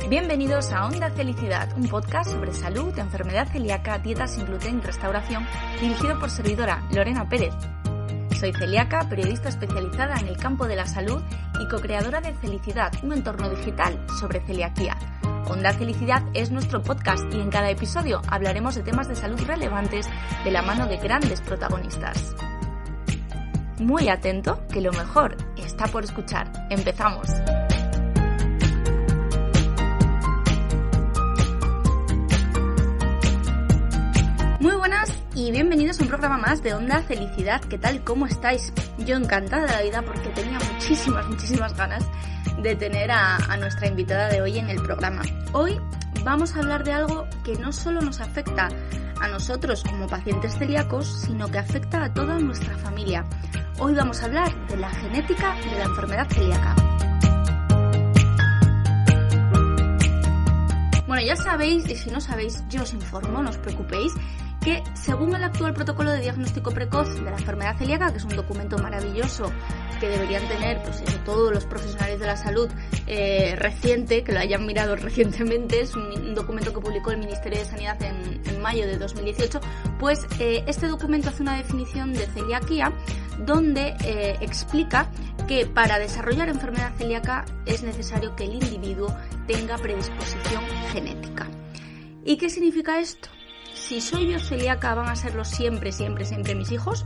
Bienvenidos a Onda Felicidad, un podcast sobre salud, enfermedad celíaca, dietas sin gluten y restauración, dirigido por servidora Lorena Pérez. Soy celíaca, periodista especializada en el campo de la salud y co-creadora de Felicidad, un entorno digital sobre celiaquía. Onda Felicidad es nuestro podcast y en cada episodio hablaremos de temas de salud relevantes de la mano de grandes protagonistas. Muy atento, que lo mejor está por escuchar. ¡Empezamos! Muy buenas y bienvenidos a un programa más de Onda Felicidad. ¿Qué tal? ¿Cómo estáis? Yo encantada de la vida porque tenía muchísimas ganas de tener a nuestra invitada de hoy en el programa. Hoy vamos a hablar de algo que no solo nos afecta a nosotros como pacientes celíacos, sino que afecta a toda nuestra familia. Hoy vamos a hablar de la genética de la enfermedad celíaca. Bueno, ya sabéis, y si no sabéis, yo os informo, no os preocupéis, que según el actual protocolo de diagnóstico precoz de la enfermedad celíaca, que es un documento maravilloso que deberían tener todos los profesionales de la salud reciente, que lo hayan mirado recientemente, es un documento que publicó el Ministerio de Sanidad en mayo de 2018, pues este documento hace una definición de celiaquía donde explica que para desarrollar enfermedad celíaca es necesario que el individuo tenga predisposición genética. ¿Y qué significa esto? Si soy yo celíaca, ¿van a serlo siempre mis hijos?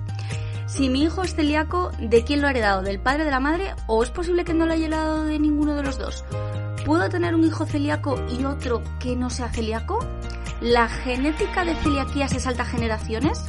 Si mi hijo es celíaco, ¿de quién lo ha heredado? ¿Del padre, de la madre? ¿O es posible que no lo haya heredado de ninguno de los dos? ¿Puedo tener un hijo celíaco y otro que no sea celíaco? ¿La genética de celiaquía se salta generaciones?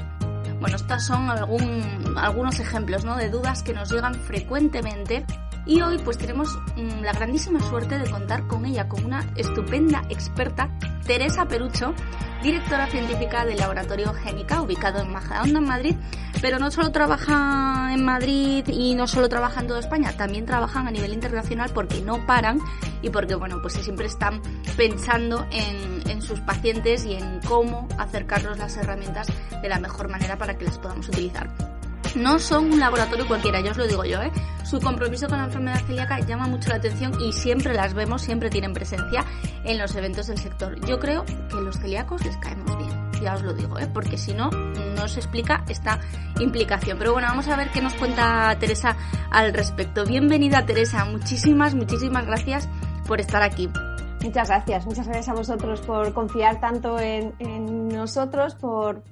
Bueno, estos son algunos ejemplos, ¿no?, de dudas que nos llegan frecuentemente. Y hoy pues tenemos la grandísima suerte de contar con ella, con una estupenda experta, Teresa Perucho, directora científica del Laboratorio Génica, ubicado en Majadahonda, en Madrid, pero no solo trabaja en Madrid y no solo trabaja en toda España, también trabajan a nivel internacional porque no paran y porque, bueno, pues siempre están pensando en sus pacientes y en cómo acercarnos las herramientas de la mejor manera para que las podamos utilizar. No son un laboratorio cualquiera, ya os lo digo yo, ¿eh? Su compromiso con la enfermedad celíaca llama mucho la atención y siempre las vemos, siempre tienen presencia en los eventos del sector. Yo creo que a los celíacos les caemos bien, ya os lo digo, ¿eh? Porque si no, no se explica esta implicación. Pero bueno, vamos a ver qué nos cuenta Teresa al respecto. Bienvenida, Teresa, muchísimas gracias por estar aquí. Muchas gracias a vosotros por confiar tanto en nosotros, por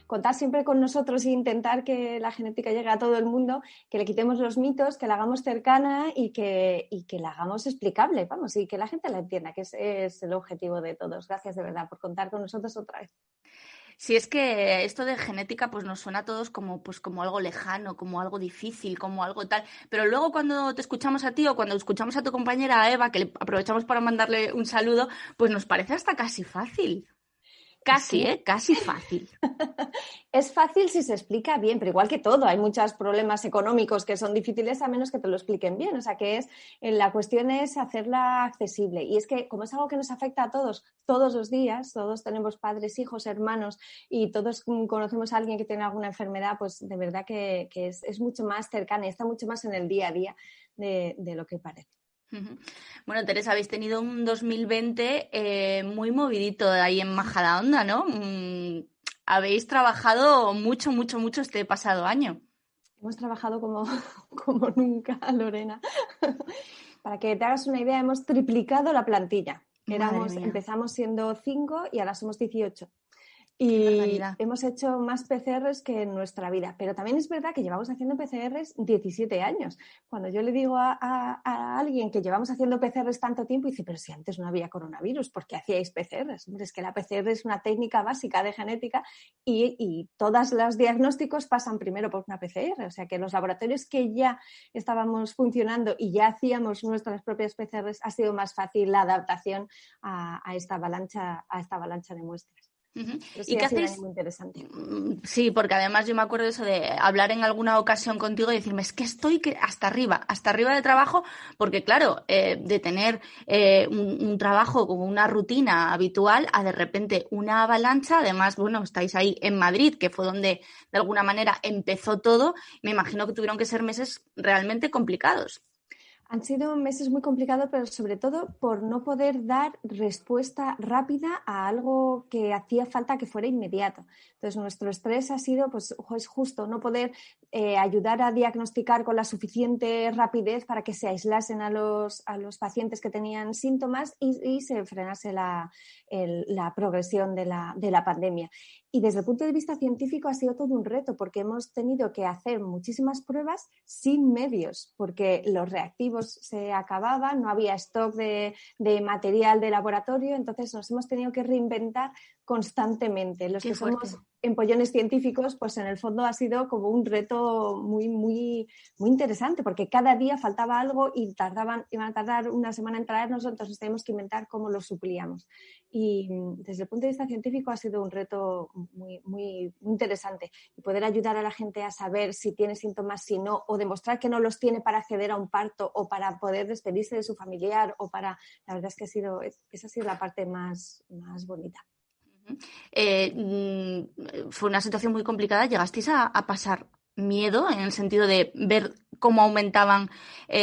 contar siempre con nosotros e intentar que la genética llegue a todo el mundo, que le quitemos los mitos, que la hagamos cercana y que la hagamos explicable, vamos, y que la gente la entienda, que es el objetivo de todos. Gracias de verdad por contar con nosotros otra vez. Si es que esto de genética pues nos suena a todos como algo lejano, como algo difícil, como algo tal, pero luego cuando te escuchamos a ti o cuando escuchamos a tu compañera Eva, que le aprovechamos para mandarle un saludo, pues nos parece hasta casi fácil. Casi, ¿sí? Casi fácil. Es fácil si se explica bien, pero igual que todo, hay muchos problemas económicos que son difíciles a menos que te lo expliquen bien. O sea, la cuestión es hacerla accesible. Y es que como es algo que nos afecta a todos los días, todos tenemos padres, hijos, hermanos y todos conocemos a alguien que tiene alguna enfermedad, pues de verdad que es mucho más cercana y está mucho más en el día a día de lo que parece. Bueno, Teresa, habéis tenido un 2020 muy movidito ahí en Majadahonda, ¿no? Habéis trabajado mucho este pasado año. Hemos trabajado como nunca, Lorena. Para que te hagas una idea, hemos triplicado la plantilla. Empezamos siendo 5 y ahora somos 18. Y hemos hecho más PCRs que en nuestra vida. Pero también es verdad que llevamos haciendo PCRs 17 años. Cuando yo le digo a alguien que llevamos haciendo PCRs tanto tiempo, dice, pero si antes no había coronavirus, ¿por qué hacíais PCRs? Hombre, es que la PCR es una técnica básica de genética y todos los diagnósticos pasan primero por una PCR. O sea que los laboratorios que ya estábamos funcionando y ya hacíamos nuestras propias PCRs, ha sido más fácil la adaptación a esta avalancha de muestras. Uh-huh. Sí, ¿y qué hacéis? Muy interesante. Sí, porque además yo me acuerdo de eso de hablar en alguna ocasión contigo y decirme, es que estoy hasta arriba de trabajo, porque claro, de tener un trabajo como una rutina habitual a de repente una avalancha, además, bueno, estáis ahí en Madrid, que fue donde de alguna manera empezó todo, me imagino que tuvieron que ser meses realmente complicados. Han sido meses muy complicados, pero sobre todo por no poder dar respuesta rápida a algo que hacía falta que fuera inmediato. Entonces, nuestro estrés ha sido pues justo no poder ayudar a diagnosticar con la suficiente rapidez para que se aislasen a los pacientes que tenían síntomas y se frenase la progresión de la pandemia. Y desde el punto de vista científico ha sido todo un reto porque hemos tenido que hacer muchísimas pruebas sin medios, porque los reactivos se acababan, no había stock de material de laboratorio, entonces nos hemos tenido que reinventar constantemente. Los que somos empollones científicos, pues en el fondo ha sido como un reto muy, muy, muy interesante, porque cada día faltaba algo y iban a tardar una semana en traernos, entonces tenemos que inventar cómo lo suplíamos. Y desde el punto de vista científico ha sido un reto muy, muy, muy interesante. Y poder ayudar a la gente a saber si tiene síntomas, si no, o demostrar que no los tiene para acceder a un parto o para poder despedirse de su familiar o para... La verdad es que esa ha sido la parte más bonita. Fue una situación muy complicada. ¿Llegasteis a pasar miedo en el sentido de ver cómo aumentaban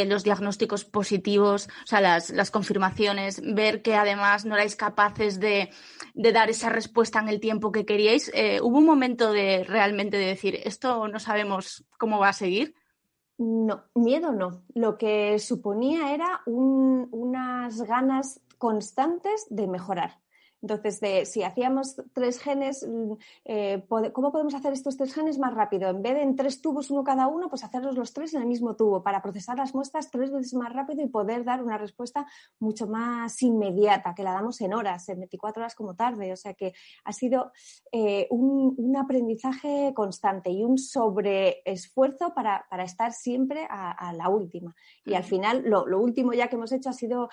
los diagnósticos positivos, o sea, las confirmaciones, ver que además no erais capaces de dar esa respuesta en el tiempo que queríais? ¿Hubo un momento realmente de decir, esto no sabemos cómo va a seguir? No, miedo no. Lo que suponía era unas ganas constantes de mejorar. Entonces, si hacíamos 3 genes, ¿cómo podemos hacer estos 3 genes más rápido? En vez de en 3 tubos, uno cada uno, pues hacerlos los 3 en el mismo tubo para procesar las muestras 3 veces más rápido y poder dar una respuesta mucho más inmediata, que la damos en horas, en 24 horas como tarde. O sea que ha sido un aprendizaje constante y un sobreesfuerzo para estar siempre a la última. Y al final, lo último ya que hemos hecho ha sido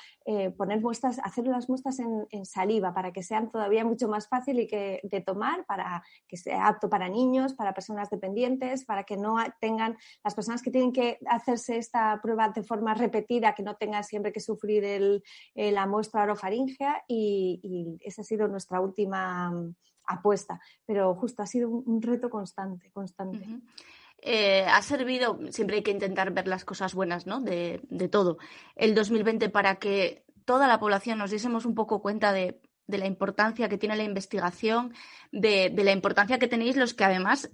poner muestras, hacer las muestras en saliva para que sean todavía mucho más fácil de tomar, para que sea apto para niños, para personas dependientes, para que no tengan las personas que tienen que hacerse esta prueba de forma repetida, que no tengan siempre que sufrir la muestra orofaríngea y esa ha sido nuestra última apuesta. Pero justo ha sido un reto constante. Uh-huh. Ha servido, siempre hay que intentar ver las cosas buenas, ¿no? de todo, el 2020 para que toda la población nos diésemos un poco cuenta de la importancia que tiene la investigación, de la importancia que tenéis los que además,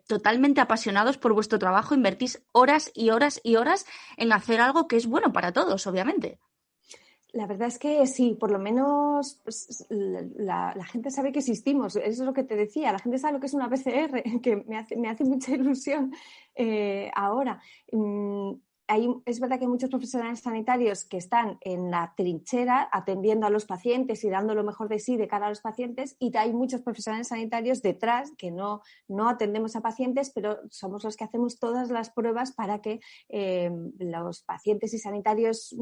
totalmente apasionados por vuestro trabajo, invertís horas y horas y horas en hacer algo que es bueno para todos, obviamente. La verdad es que sí, por lo menos pues, la gente sabe que existimos, eso es lo que te decía, la gente sabe lo que es una PCR, que me hace mucha ilusión ahora. Es verdad que hay muchos profesionales sanitarios que están en la trinchera atendiendo a los pacientes y dando lo mejor de sí de cara a los pacientes, y hay muchos profesionales sanitarios detrás que no atendemos a pacientes, pero somos los que hacemos todas las pruebas para que los pacientes y sanitarios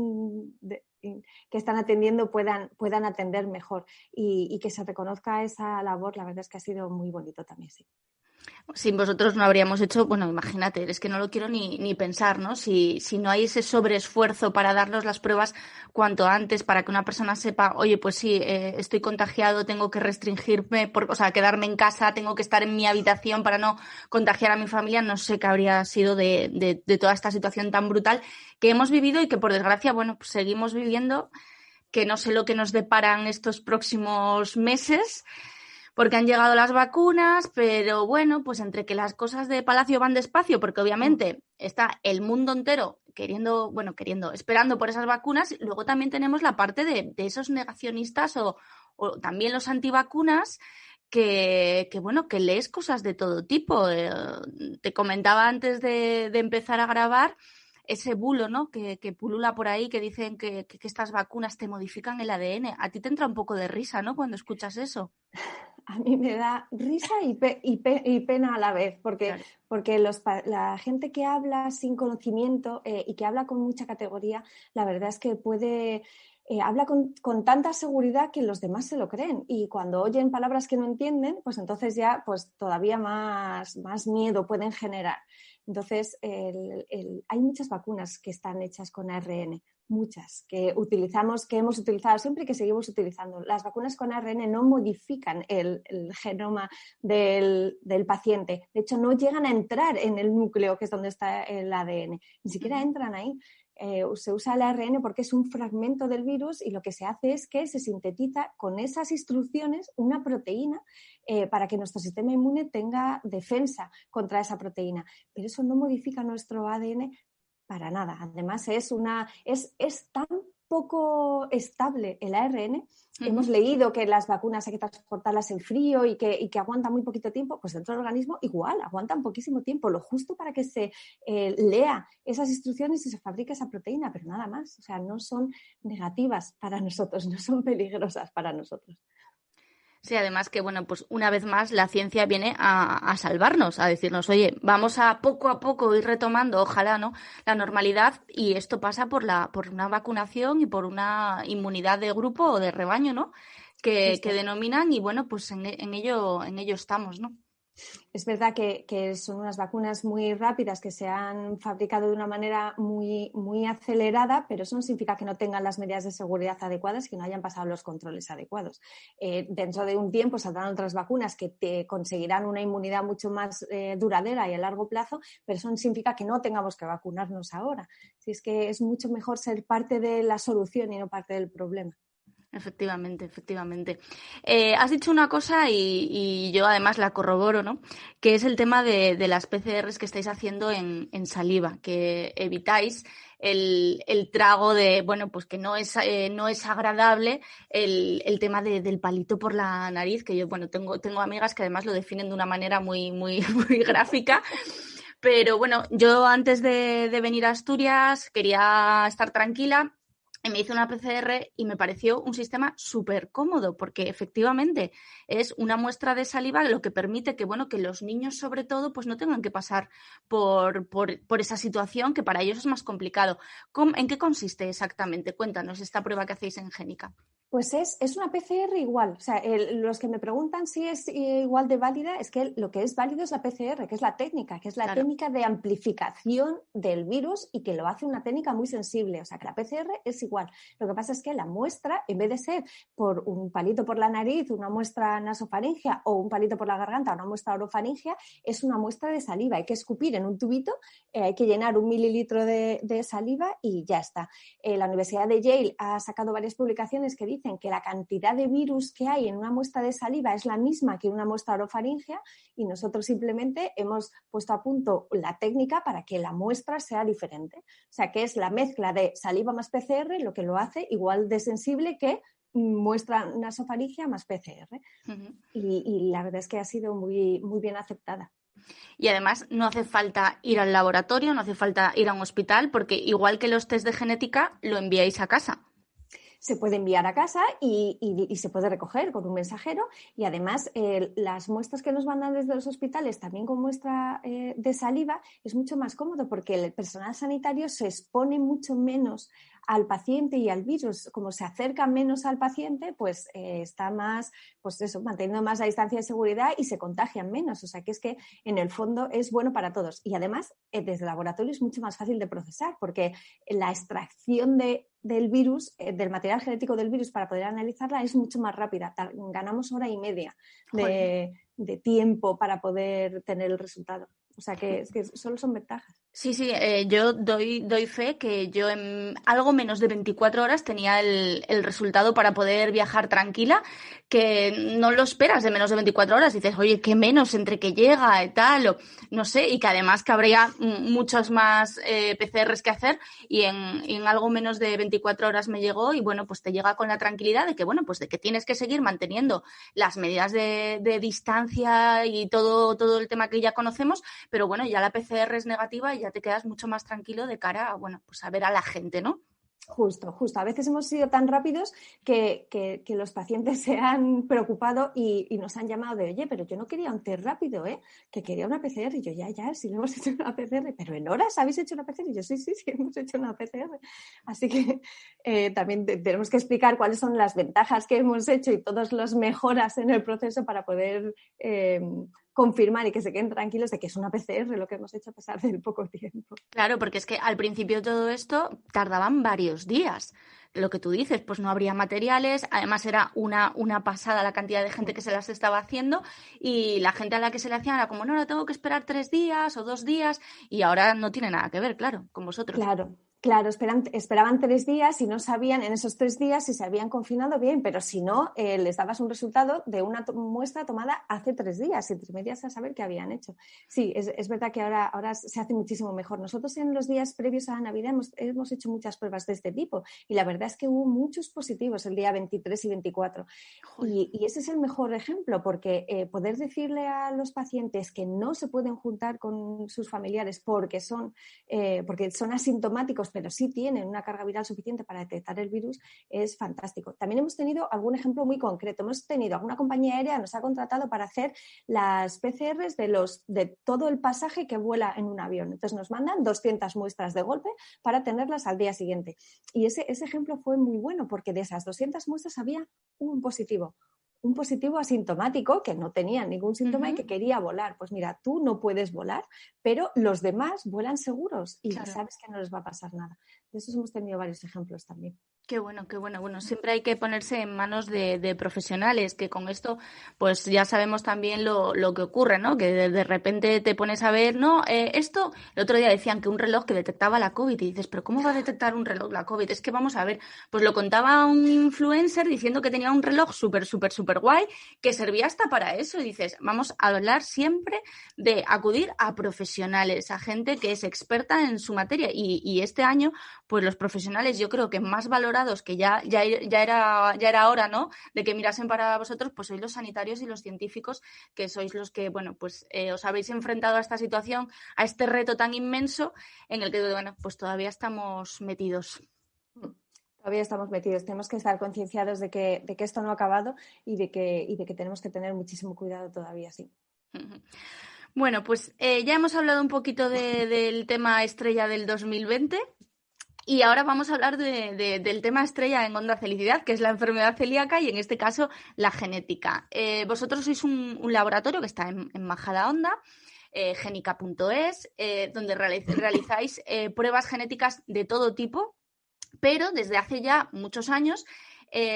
que están atendiendo puedan atender mejor y que se reconozca esa labor. La verdad es que ha sido muy bonito también, sí. Sin vosotros no habríamos hecho, bueno, imagínate, es que no lo quiero ni pensar, ¿no? Si no hay ese sobreesfuerzo para darnos las pruebas cuanto antes, para que una persona sepa, oye, pues sí, estoy contagiado, tengo que restringirme, quedarme en casa, tengo que estar en mi habitación para no contagiar a mi familia, no sé qué habría sido de toda esta situación tan brutal que hemos vivido y que, por desgracia, bueno, pues seguimos viviendo, que no sé lo que nos deparan estos próximos meses, porque han llegado las vacunas, pero bueno, pues entre que las cosas de Palacio van despacio, porque obviamente está el mundo entero esperando por esas vacunas, luego también tenemos la parte de esos negacionistas o también los antivacunas que lees cosas de todo tipo. Te comentaba antes de empezar a grabar ese bulo, ¿no? que pulula por ahí, que dicen que estas vacunas te modifican el ADN. A ti te entra un poco de risa, ¿no?, cuando escuchas eso. A mí me da risa y pena a la vez, porque, claro. Porque la gente que habla sin conocimiento y que habla con mucha categoría, la verdad es que habla con tanta seguridad que los demás se lo creen, y cuando oyen palabras que no entienden, pues entonces ya pues todavía más miedo pueden generar. Entonces, hay muchas vacunas que están hechas con ARN, muchas, que hemos utilizado siempre y que seguimos utilizando. Las vacunas con ARN no modifican el genoma del paciente. De hecho, no llegan a entrar en el núcleo, que es donde está el ADN. Ni siquiera entran ahí. se usa el ARN porque es un fragmento del virus y lo que se hace es que se sintetiza con esas instrucciones una proteína para que nuestro sistema inmune tenga defensa contra esa proteína. Pero eso no modifica nuestro ADN para nada. Además, es tan poco estable el ARN. Hemos leído que las vacunas hay que transportarlas en frío y que aguantan muy poquito tiempo. Pues dentro del organismo igual, aguantan poquísimo tiempo, lo justo para que se lea esas instrucciones y se fabrique esa proteína, pero nada más. O sea, no son negativas para nosotros, no son peligrosas para nosotros. Sí, además que, bueno, pues una vez más la ciencia viene a salvarnos, a decirnos, oye, vamos a poco ir retomando, ojalá, ¿no?, la normalidad, y esto pasa por una vacunación y por una inmunidad de grupo o de rebaño, ¿no?, que denominan, y bueno, pues en ello estamos, ¿no? Es verdad que son unas vacunas muy rápidas que se han fabricado de una manera muy, muy acelerada, pero eso no significa que no tengan las medidas de seguridad adecuadas y que no hayan pasado los controles adecuados. Dentro de un tiempo saldrán otras vacunas que te conseguirán una inmunidad mucho más duradera y a largo plazo, pero eso no significa que no tengamos que vacunarnos ahora. Si es que es mucho mejor ser parte de la solución y no parte del problema. Efectivamente. Has dicho una cosa y yo además la corroboro, ¿no?, que es el tema de las PCRs que estáis haciendo en saliva, que evitáis el trago de, bueno, pues que no es agradable el tema del palito por la nariz, que yo, bueno, tengo amigas que además lo definen de una manera muy, muy, muy gráfica. Pero bueno, yo antes de venir a Asturias quería estar tranquila. Y me hice una PCR y me pareció un sistema súper cómodo porque efectivamente es una muestra de saliva lo que permite que, bueno, que los niños sobre todo pues no tengan que pasar por esa situación que para ellos es más complicado. ¿En qué consiste exactamente? Cuéntanos esta prueba que hacéis en Génica. Pues es una PCR igual. O sea, los que me preguntan si es igual de válida, es que lo que es válido es la PCR, que es la técnica, que es la técnica de amplificación del virus y que lo hace una técnica muy sensible. O sea, que la PCR es igual. Lo que pasa es que la muestra, en vez de ser por un palito por la nariz, una muestra nasofaringea o un palito por la garganta, una muestra orofaringea, es una muestra de saliva. Hay que escupir en un tubito, hay que llenar 1 mililitro de saliva y ya está. La Universidad de Yale ha sacado varias publicaciones que dicen que la cantidad de virus que hay en una muestra de saliva es la misma que en una muestra orofaringea y nosotros simplemente hemos puesto a punto la técnica para que la muestra sea diferente. O sea, que es la mezcla de saliva más PCR lo que lo hace igual de sensible que muestra nasofaringea más PCR. Uh-huh. Y la verdad es que ha sido muy, muy bien aceptada. Y además no hace falta ir al laboratorio, no hace falta ir a un hospital, porque igual que los test de genética, lo enviáis a casa. Se puede enviar a casa y se puede recoger con un mensajero y además las muestras que nos mandan desde los hospitales también con muestra de saliva es mucho más cómodo porque el personal sanitario se expone mucho menos al paciente y al virus. Como se acerca menos al paciente, pues está más, pues eso, manteniendo más la distancia de seguridad y se contagian menos. O sea que es que en el fondo es bueno para todos. Y además desde el laboratorio es mucho más fácil de procesar porque la extracción del virus, del material genético del virus para poder analizarla es mucho más rápida. Ganamos 1 hora y media de tiempo para poder tener el resultado. O sea que solo son ventajas. Sí, yo doy fe que yo en algo menos de 24 horas tenía el resultado para poder viajar tranquila, que no lo esperas de menos de 24 horas. Dices, oye, ¿qué menos entre que llega y tal? O no sé, y que además que habría muchos más PCRs que hacer y en algo menos de 24 horas me llegó y bueno, pues te llega con la tranquilidad de que bueno, pues de que tienes que seguir manteniendo las medidas de distancia y todo el tema que ya conocemos, pero bueno, ya la PCR es negativa y ya te quedas mucho más tranquilo de cara a, bueno, pues a ver a la gente, ¿no? Justo. A veces hemos sido tan rápidos que los pacientes se han preocupado y nos han llamado de, oye, pero yo no quería un test rápido, que quería una PCR. Y yo, ya, sí le hemos hecho una PCR. ¿Pero en horas habéis hecho una PCR? Y yo, sí, hemos hecho una PCR. Así que también tenemos que explicar cuáles son las ventajas que hemos hecho y todas las mejoras en el proceso para poder confirmar y que se queden tranquilos de que es una PCR lo que hemos hecho a pesar del poco tiempo. Claro, porque es que al principio de todo esto tardaban varios días. Lo que tú dices, pues no habría materiales, además era una pasada la cantidad de gente que se las estaba haciendo y la gente a la que se le hacían era como, no, tengo que esperar 3 días o 2 días y ahora no tiene nada que ver, claro, con vosotros. Claro. Claro, esperaban 3 días y no sabían en esos 3 días si se habían confinado bien, pero si no, les dabas un resultado de una muestra tomada hace 3 días, entre medias a saber qué habían hecho. Sí, es verdad que ahora se hace muchísimo mejor. Nosotros en los días previos a la Navidad hemos hecho muchas pruebas de este tipo y la verdad es que hubo muchos positivos el día 23 y 24. Y ese es el mejor ejemplo, porque poder decirle a los pacientes que no se pueden juntar con sus familiares porque son asintomáticos, pero sí tienen una carga viral suficiente para detectar el virus, es fantástico. También hemos tenido algún ejemplo muy concreto. Hemos tenido alguna compañía aérea nos ha contratado para hacer las PCRs de todo el pasaje que vuela en un avión. Entonces nos mandan 200 muestras de golpe para tenerlas al día siguiente. Y ese ejemplo fue muy bueno porque de esas 200 muestras había un positivo asintomático que no tenía ningún síntoma y que quería volar. Pues mira, tú no puedes volar, pero los demás vuelan seguros y sabes que no les va a pasar nada. De esos hemos tenido varios ejemplos también. Qué bueno, qué bueno. Bueno, siempre hay que ponerse en manos de profesionales, que con esto pues ya sabemos también lo que ocurre, ¿no? Que de repente te pones a ver, no, esto, el otro día decían que un reloj que detectaba la COVID y dices, pero ¿cómo va a detectar un reloj la COVID? Es que vamos a ver, pues lo contaba un influencer diciendo que tenía un reloj súper guay que servía hasta para eso y dices, vamos a hablar siempre de acudir a profesionales, a gente que es experta en su materia y este año pues los profesionales yo creo que más valorados que ya era hora, ¿no?, de que mirasen para vosotros, pues sois los sanitarios y los científicos, que sois los que, bueno, pues os habéis enfrentado a esta situación, a este reto tan inmenso en el que, bueno, pues todavía estamos metidos. Todavía estamos metidos. Tenemos que estar concienciados de que esto no ha acabado y de que tenemos que tener muchísimo cuidado todavía, sí. Bueno, pues ya hemos hablado un poquito del tema estrella del 2020. Y ahora vamos a hablar del tema estrella en Onda Felicidad, que es la enfermedad celíaca y en este caso la genética. Vosotros sois un laboratorio que está en Majadahonda, genica.es, donde realizáis pruebas genéticas de todo tipo, pero desde hace ya muchos años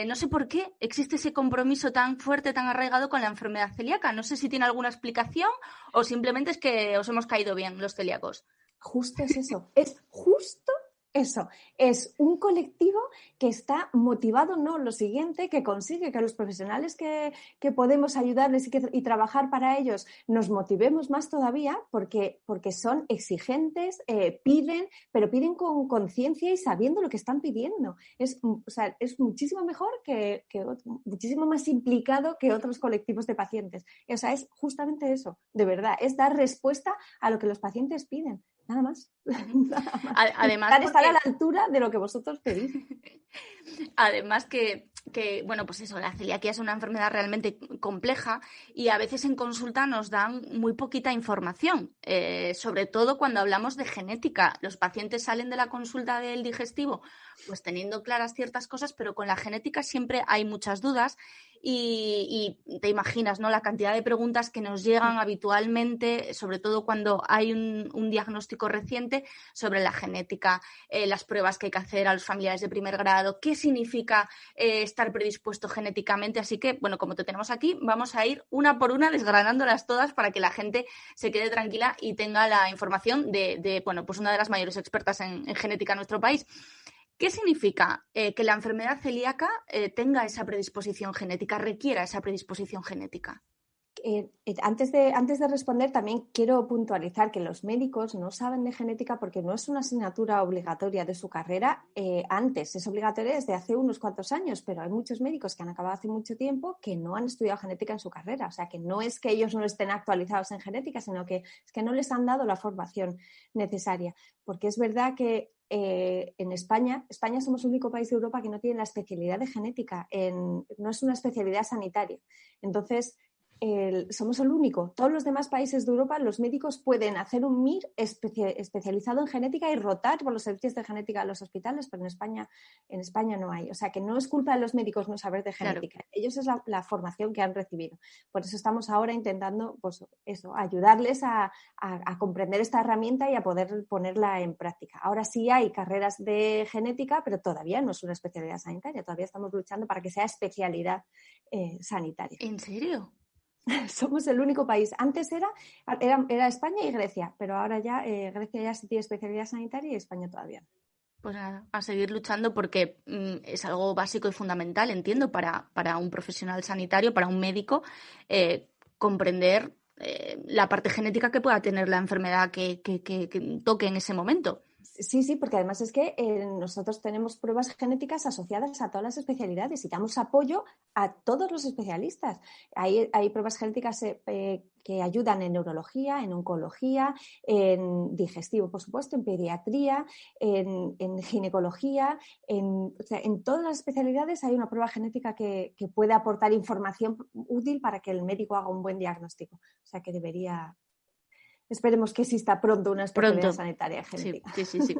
no sé por qué existe ese compromiso tan fuerte, tan arraigado con la enfermedad celíaca. No sé si tiene alguna explicación o simplemente es que os hemos caído bien los celíacos. Justo es eso, es justo eso, es un colectivo que está motivado, no, lo siguiente, que consigue que los profesionales que podemos ayudarles y trabajar para ellos nos motivemos más todavía porque son exigentes, pero piden con conciencia y sabiendo lo que están pidiendo. Es muchísimo mejor muchísimo más implicado que otros colectivos de pacientes. O sea, es justamente eso, de verdad, es dar respuesta a lo que los pacientes piden. Nada más. Nada más. Además, estar a la altura de lo que vosotros pedís. Además que, bueno, pues eso, la celiaquía es una enfermedad realmente compleja y a veces en consulta nos dan muy poquita información, sobre todo cuando hablamos de genética. Los pacientes salen de la consulta del digestivo pues teniendo claras ciertas cosas, pero con la genética siempre hay muchas dudas y te imaginas, ¿no?, la cantidad de preguntas que nos llegan habitualmente, sobre todo cuando hay un diagnóstico reciente sobre la genética, las pruebas que hay que hacer a los familiares de primer grado, qué significa estar predispuesto genéticamente. Así que, bueno, como te tenemos aquí, vamos a ir una por una desgranándolas todas para que la gente se quede tranquila y tenga la información de bueno, pues una de las mayores expertas en genética en nuestro país. ¿Qué significa que la enfermedad celíaca tenga esa predisposición genética, requiera esa predisposición genética? Antes de responder, también quiero puntualizar que los médicos no saben de genética porque no es una asignatura obligatoria de su carrera. Antes es obligatoria desde hace unos cuantos años, pero hay muchos médicos que han acabado hace mucho tiempo que no han estudiado genética en su carrera. O sea, que no es que ellos no estén actualizados en genética, sino que es que no les han dado la formación necesaria. Porque es verdad que en España somos el único país de Europa que no tiene la especialidad de genética, no es una especialidad sanitaria. Entonces, somos el único. Todos los demás países de Europa, los médicos pueden hacer un MIR especializado en genética y rotar por los servicios de genética a los hospitales, pero en España no hay. O sea, que no es culpa de los médicos no saber de genética. Claro. Ellos es la formación que han recibido. Por eso estamos ahora intentando, pues eso, ayudarles a comprender esta herramienta y a poder ponerla en práctica. Ahora sí hay carreras de genética, pero todavía no es una especialidad sanitaria. Todavía estamos luchando para que sea especialidad sanitaria. ¿En serio? Somos el único país. Antes era España y Grecia, pero ahora ya Grecia ya sí tiene especialidad sanitaria y España todavía. Pues nada, a seguir luchando porque es algo básico y fundamental, entiendo, para un profesional sanitario, para un médico, comprender la parte genética que pueda tener la enfermedad que toque en ese momento. Sí, porque además es que nosotros tenemos pruebas genéticas asociadas a todas las especialidades y damos apoyo a todos los especialistas. Hay pruebas genéticas que ayudan en neurología, en oncología, en digestivo, por supuesto, en pediatría, en ginecología, o sea, en todas las especialidades hay una prueba genética que puede aportar información útil para que el médico haga un buen diagnóstico. O sea, que debería... Esperemos que exista pronto una especialidad sanitaria genética. Sí.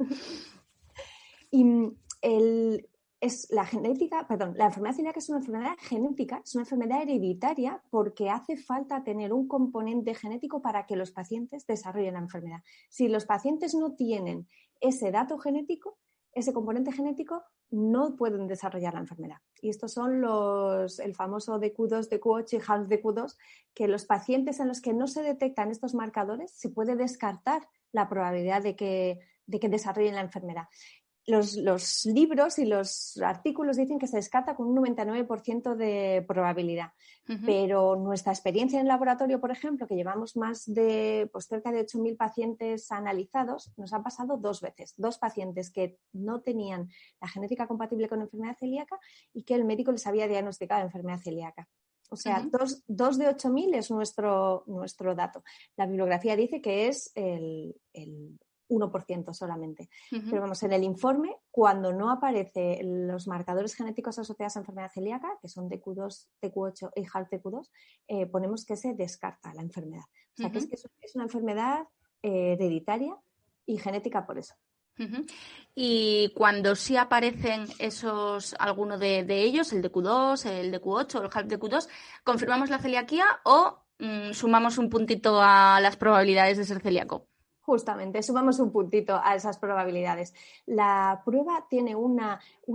Y la enfermedad celíaca es una enfermedad genética, es una enfermedad hereditaria porque hace falta tener un componente genético para que los pacientes desarrollen la enfermedad. Si los pacientes no tienen ese dato genético, ese componente genético, no pueden desarrollar la enfermedad. Y estos son el famoso DQ2, DQ8 y half DQ2, que los pacientes en los que no se detectan estos marcadores se puede descartar la probabilidad de que desarrollen la enfermedad. Los libros y los artículos dicen que se descarta con un 99% de probabilidad, pero nuestra experiencia en el laboratorio, por ejemplo, que llevamos cerca de 8.000 pacientes analizados, nos ha pasado 2 veces. 2 pacientes que no tenían la genética compatible con enfermedad celíaca y que el médico les había diagnosticado enfermedad celíaca. O sea, 2 de 8.000 es nuestro dato. La bibliografía dice que es el 1% solamente. Pero vamos, en el informe, cuando no aparecen los marcadores genéticos asociados a enfermedad celíaca, que son DQ2, DQ8 y half DQ2, ponemos que se descarta la enfermedad. O sea, que es una enfermedad hereditaria y genética por eso. Y cuando sí aparecen alguno de ellos, el DQ2, el DQ8 o el half DQ2, ¿confirmamos la celiaquía o sumamos un puntito a las probabilidades de ser celíaco? Justamente, sumamos un puntito a esas probabilidades. La prueba tiene un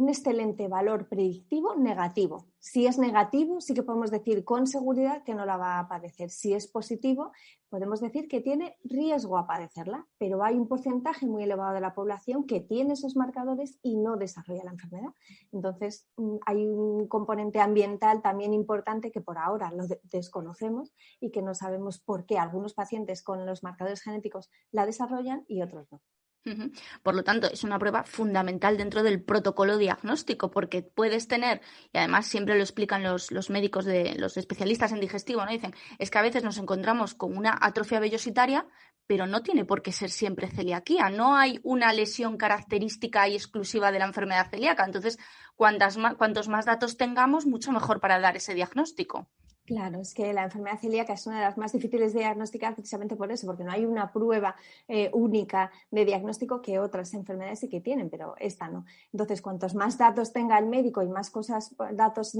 excelente valor predictivo negativo. Si es negativo, sí que podemos decir con seguridad que no la va a padecer. Si es positivo, podemos decir que tiene riesgo a padecerla, pero hay un porcentaje muy elevado de la población que tiene esos marcadores y no desarrolla la enfermedad. Entonces, hay un componente ambiental también importante que por ahora lo desconocemos y que no sabemos por qué algunos pacientes con los marcadores genéticos la desarrollan y otros no. Por lo tanto, es una prueba fundamental dentro del protocolo diagnóstico porque puedes tener, y además siempre lo explican los médicos, los especialistas en digestivo, ¿no? Dicen, es que a veces nos encontramos con una atrofia vellositaria, pero no tiene por qué ser siempre celiaquía. No hay una lesión característica y exclusiva de la enfermedad celíaca. Entonces, cuantos más datos tengamos, mucho mejor para dar ese diagnóstico. Claro, es que la enfermedad celíaca es una de las más difíciles de diagnosticar precisamente por eso, porque no hay una prueba única de diagnóstico que otras enfermedades sí que tienen, pero esta no. Entonces, cuantos más datos tenga el médico y más datos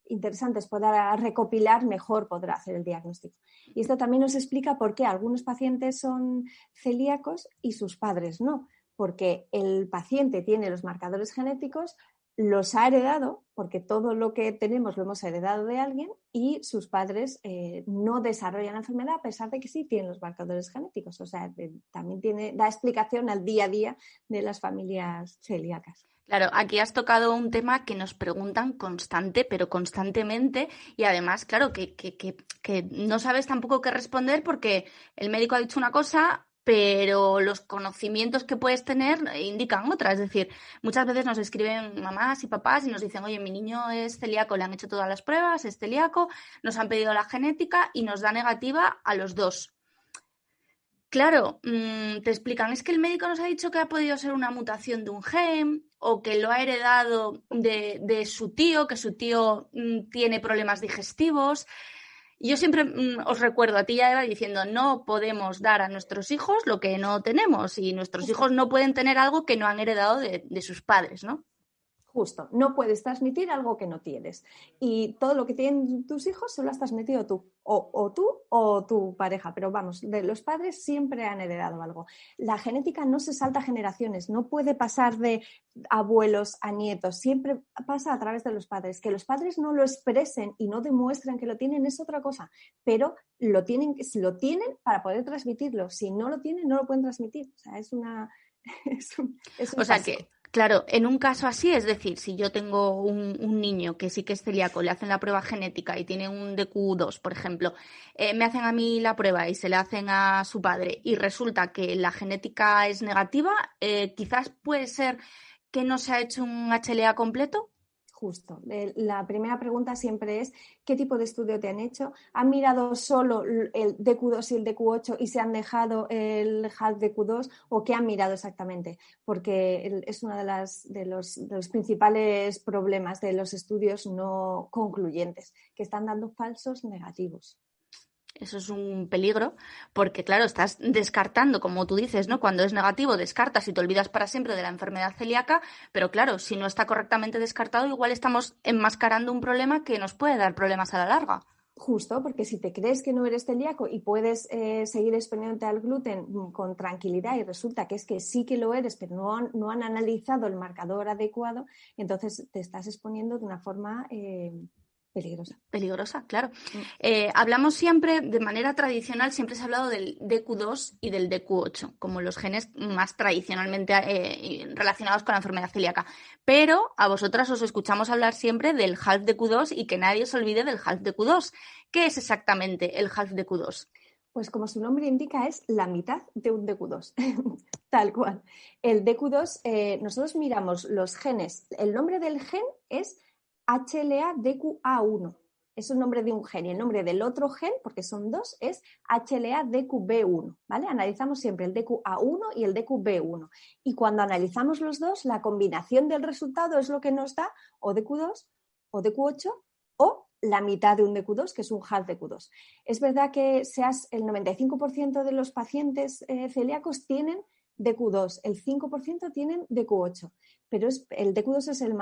interesantes pueda recopilar, mejor podrá hacer el diagnóstico. Y esto también nos explica por qué algunos pacientes son celíacos y sus padres no, porque el paciente tiene los marcadores genéticos, los ha heredado, porque todo lo que tenemos lo hemos heredado de alguien y sus padres no desarrollan la enfermedad a pesar de que sí tienen los marcadores genéticos. O sea, también da explicación al día a día de las familias celíacas. Claro, aquí has tocado un tema que nos preguntan constantemente y además, claro, que no sabes tampoco qué responder porque el médico ha dicho una cosa, pero los conocimientos que puedes tener indican otra. Es decir, muchas veces nos escriben mamás y papás y nos dicen, oye, mi niño es celíaco, le han hecho todas las pruebas, es celíaco, nos han pedido la genética y nos da negativa a los 2. Claro, te explican, es que el médico nos ha dicho que ha podido ser una mutación de un gen o que lo ha heredado de su tío, que su tío tiene problemas digestivos. Yo siempre os recuerdo a ti y a Eva diciendo, no podemos dar a nuestros hijos lo que no tenemos y nuestros hijos no pueden tener algo que no han heredado de sus padres, ¿no? Justo, no puedes transmitir algo que no tienes. Y todo lo que tienen tus hijos se lo has transmitido tú, o tú o tu pareja. Pero vamos, de los padres siempre han heredado algo. La genética no se salta generaciones, no puede pasar de abuelos a nietos, siempre pasa a través de los padres. Que los padres no lo expresen y no demuestren que lo tienen es otra cosa, pero lo tienen para poder transmitirlo. Si no lo tienen, no lo pueden transmitir. O sea, es una es un O sea paso. que, claro, en un caso así, es decir, si yo tengo un niño que sí que es celíaco, le hacen la prueba genética y tiene un DQ2, por ejemplo, me hacen a mí la prueba y se la hacen a su padre y resulta que la genética es negativa, quizás puede ser que no se ha hecho un HLA completo. Justo. La primera pregunta siempre es ¿qué tipo de estudio te han hecho? ¿Han mirado solo el DQ2 y el DQ8 y se han dejado el HALF-DQ2 o qué han mirado exactamente? Porque es uno de los principales problemas de los estudios no concluyentes, que están dando falsos negativos. Eso es un peligro porque, claro, estás descartando, como tú dices, ¿no? Cuando es negativo, descartas y te olvidas para siempre de la enfermedad celíaca, pero claro, si no está correctamente descartado, igual estamos enmascarando un problema que nos puede dar problemas a la larga. Justo, porque si te crees que no eres celíaco y puedes seguir exponiéndote al gluten con tranquilidad y resulta que es que sí que lo eres, pero no han analizado el marcador adecuado, entonces te estás exponiendo de una forma peligrosa. Peligrosa, claro. Hablamos siempre, de manera tradicional, siempre se ha hablado del DQ2 y del DQ8, como los genes más tradicionalmente relacionados con la enfermedad celíaca. Pero a vosotras os escuchamos hablar siempre del HALF-DQ2 y que nadie se olvide del HALF-DQ2. ¿Qué es exactamente el HALF-DQ2? Pues como su nombre indica, es la mitad de un DQ2, tal cual. El DQ2, nosotros miramos los genes, el nombre del gen es HLA-DQA1, es el nombre de un gen y el nombre del otro gen, porque son dos, es HLA-DQB1, ¿vale? Analizamos siempre el DQA1 y el DQB1 y cuando analizamos los dos, la combinación del resultado es lo que nos da o DQ2 o DQ8 o la mitad de un DQ2, que es un HALF-DQ2. Es verdad que el 95% de los pacientes celíacos tienen DQ2, el 5% tienen DQ8, pero el DQ2 es el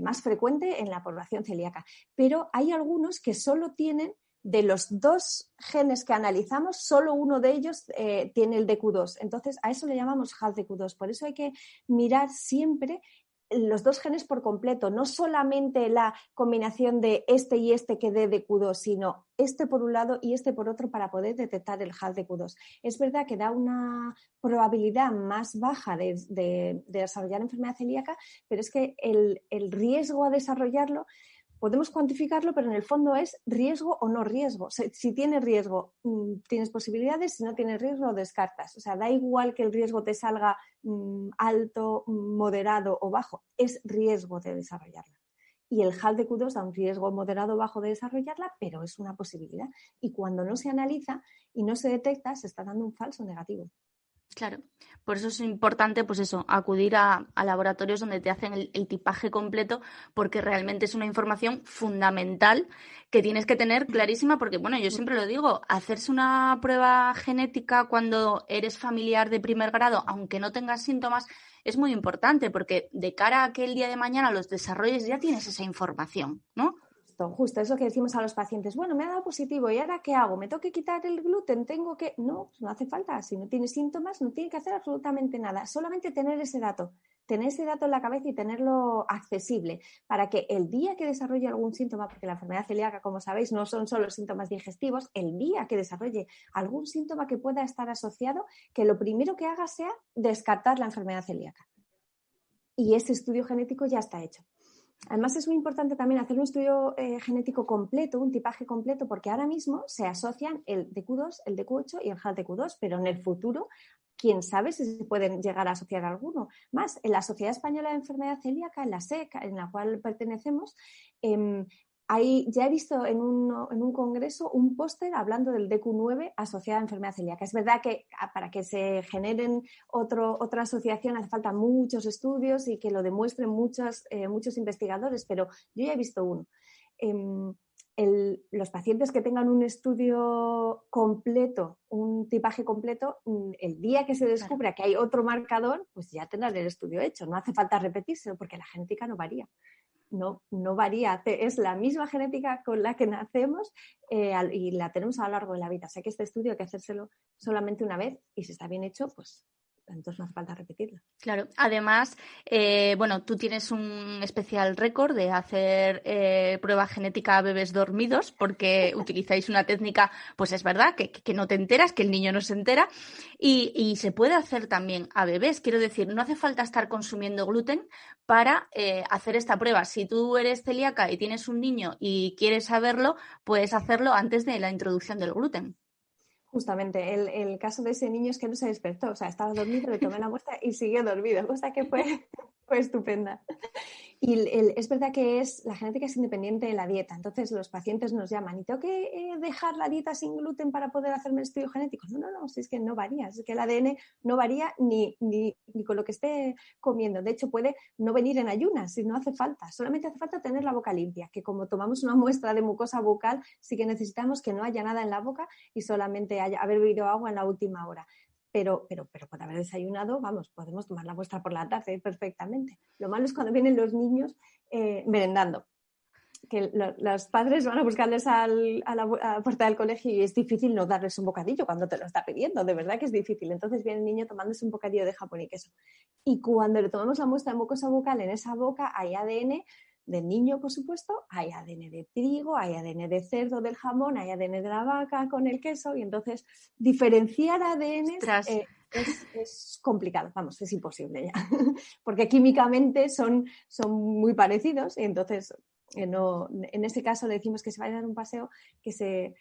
más frecuente en la población celíaca. Pero hay algunos que solo tienen, de los dos genes que analizamos, solo uno de ellos tiene el DQ2. Entonces, a eso le llamamos HALF-DQ2. Por eso hay que mirar siempre los dos genes por completo, no solamente la combinación de este y este que dé DQ2, sino este por un lado y este por otro para poder detectar el HALF-DQ2. Es verdad que da una probabilidad más baja de desarrollar enfermedad celíaca, pero es que el riesgo a desarrollarlo podemos cuantificarlo, pero en el fondo es riesgo o no riesgo. Si tienes riesgo, tienes posibilidades, si no tienes riesgo, lo descartas. O sea, da igual que el riesgo te salga alto, moderado o bajo, es riesgo de desarrollarla. Y el HALF-DQ2 da un riesgo moderado o bajo de desarrollarla, pero es una posibilidad. Y cuando no se analiza y no se detecta, se está dando un falso negativo. Claro, por eso es importante, pues eso, acudir a laboratorios donde te hacen el tipaje completo, porque realmente es una información fundamental que tienes que tener clarísima, porque bueno, yo siempre lo digo, hacerse una prueba genética cuando eres familiar de primer grado, aunque no tengas síntomas, es muy importante, porque de cara a que el día de mañana los desarrolles ya tienes esa información, ¿no? Justo, eso que decimos a los pacientes, bueno, me ha dado positivo, ¿y ahora qué hago? ¿Me tengo que quitar el gluten? ¿Tengo que...? No, no hace falta. Si no tienes síntomas, no tiene que hacer absolutamente nada. Solamente tener ese dato en la cabeza y tenerlo accesible para que el día que desarrolle algún síntoma, porque la enfermedad celíaca, como sabéis, no son solo síntomas digestivos, el día que desarrolle algún síntoma que pueda estar asociado, que lo primero que haga sea descartar la enfermedad celíaca. Y ese estudio genético ya está hecho. Además, es muy importante también hacer un estudio genético completo, un tipaje completo, porque ahora mismo se asocian el DQ2, el DQ8 y el HALF-DQ2, pero en el futuro, quién sabe si se pueden llegar a asociar alguno más. En la Sociedad Española de Enfermedad Celíaca, en la SEC, en la cual pertenecemos, ya he visto en un congreso un póster hablando del DQ9 asociado a enfermedad celíaca. Es verdad que para que se generen otra asociación hace falta muchos estudios y que lo demuestren muchos investigadores, pero yo ya he visto uno. Los pacientes que tengan un estudio completo, un tipaje completo, el día que se descubra que hay otro marcador, pues ya tendrán el estudio hecho. No hace falta repetírselo porque la genética no varía. No varía, es la misma genética con la que nacemos y la tenemos a lo largo de la vida. O sea que este estudio hay que hacérselo solamente una vez y si está bien hecho, pues entonces no hace falta repetirlo. Claro, además, tú tienes un especial récord de hacer prueba genética a bebés dormidos, porque utilizáis una técnica, pues es verdad, que no te enteras, que el niño no se entera, y se puede hacer también a bebés. Quiero decir, no hace falta estar consumiendo gluten para hacer esta prueba. Si tú eres celíaca y tienes un niño y quieres saberlo, puedes hacerlo antes de la introducción del gluten. Justamente, el caso de ese niño es que no se despertó, o sea, estaba dormido, le tomé la muestra y siguió dormido, cosa que fue estupenda. Y es verdad que la genética es independiente de la dieta, entonces los pacientes nos llaman y tengo que dejar la dieta sin gluten para poder hacerme el estudio genético. No, si es que no varía, es que el ADN no varía ni con lo que esté comiendo. De hecho, puede no venir en ayunas si no hace falta, solamente hace falta tener la boca limpia, que como tomamos una muestra de mucosa bucal, sí que necesitamos que no haya nada en la boca y solamente haber bebido agua en la última hora. Pero por haber desayunado, podemos tomar la muestra por la tarde perfectamente. Lo malo es cuando vienen los niños merendando, que los padres van a buscarles a la puerta del colegio y es difícil no darles un bocadillo cuando te lo está pidiendo, de verdad que es difícil. Entonces viene el niño tomándose un bocadillo de jamón y queso. Y cuando le tomamos la muestra de mucosa bucal, en esa boca hay ADN del niño, por supuesto, hay ADN de trigo, hay ADN de cerdo del jamón, hay ADN de la vaca con el queso y entonces diferenciar ADN es complicado, es imposible ya, porque químicamente son muy parecidos y entonces en ese caso le decimos que se vaya a dar un paseo, que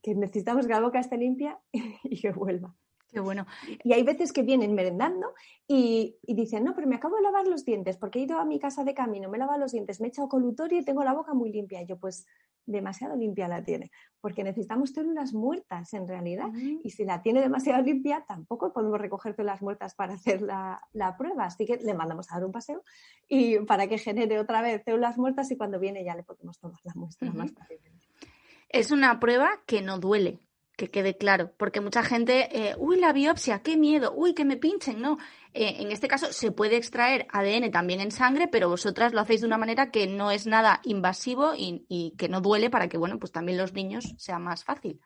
necesitamos que la boca esté limpia y que vuelva. Qué bueno. Y hay veces que vienen merendando y dicen, no, pero me acabo de lavar los dientes porque he ido a mi casa de camino, me he lavado los dientes, me he echado colutorio y tengo la boca muy limpia. Y yo, pues, demasiado limpia la tiene, porque necesitamos células muertas en realidad. Y si la tiene demasiado limpia, tampoco podemos recoger células muertas para hacer la prueba. Así que le mandamos a dar un paseo y para que genere otra vez células muertas y cuando viene ya le podemos tomar la muestra más fácilmente. Es una prueba que no duele, que quede claro, porque mucha gente, la biopsia, qué miedo, que me pinchen, no. En este caso se puede extraer ADN también en sangre, pero vosotras lo hacéis de una manera que no es nada invasivo y que no duele para que, pues también los niños sea más fácil.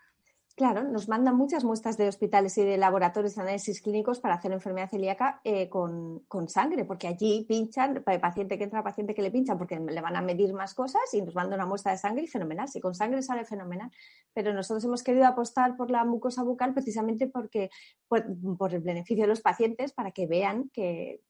Claro, nos mandan muchas muestras de hospitales y de laboratorios de análisis clínicos para hacer enfermedad celíaca con sangre, porque allí pinchan, paciente que entra, paciente que le pinchan, porque le van a medir más cosas y nos mandan una muestra de sangre y fenomenal. Si con sangre sale fenomenal. Pero nosotros hemos querido apostar por la mucosa bucal precisamente porque por el beneficio de los pacientes, para que vean que,